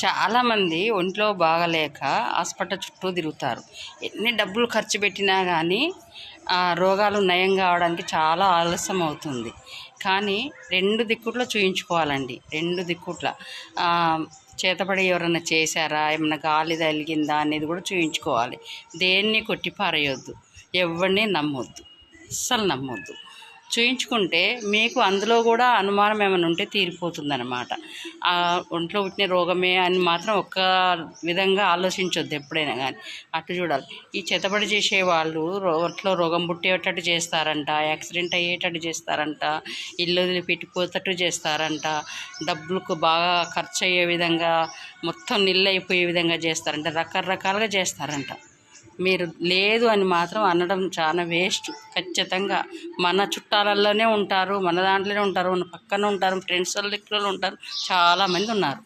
చాలామంది ఒంట్లో బాగలేక హాస్పిటల్ చుట్టూ తిరుగుతారు. ఎన్ని డబ్బులు ఖర్చు పెట్టినా కానీ ఆ రోగాలు నయం కావడానికి చాలా ఆలస్యం అవుతుంది. కానీ 2 దిక్కుట్లో చూయించుకోవాలండి. 2 దిక్కుట్ల చేతబడి ఎవరన్నా చేశారా, ఏమన్నా గాలి తగిలిందా అనేది కూడా చూయించుకోవాలి. దేన్ని కొట్టిపారేయొద్దు, ఎవరిని నమ్మొద్దు, అస్సలు నమ్మొద్దు. చూయించుకుంటే మీకు అందులో కూడా అనుమానం ఏమైనా ఉంటే తీరిపోతుందన్నమాట. ఒంట్లో పుట్టిన రోగమే అని మాత్రం ఒక్క విధంగా ఆలోచించొద్దు ఎప్పుడైనా కానీ, అటు చూడాలి. ఈ చేతబడి చేసేవాళ్ళు ఒంట్లో రోగం పుట్టేటట్టు చేస్తారంట, యాక్సిడెంట్ అయ్యేటట్టు చేస్తారంట, ఇల్లు వదిలిపెట్టిపోతట్టు చేస్తారంట, డబ్బులకు బాగా ఖర్చు అయ్యే విధంగా మొత్తం నిల్లు అయిపోయే విధంగా చేస్తారంట, రకరకాలుగా చేస్తారంట. మీరు లేదు అని మాత్రం అనడం చాలా వేస్ట్. ఖచ్చితంగా మన చుట్టాలలోనే ఉంటారు, మన దాంట్లోనే ఉంటారు, మన పక్కన ఉంటారు, ఫ్రెండ్స్ వాళ్ళ దగ్గర ఉంటారు, చాలామంది ఉన్నారు.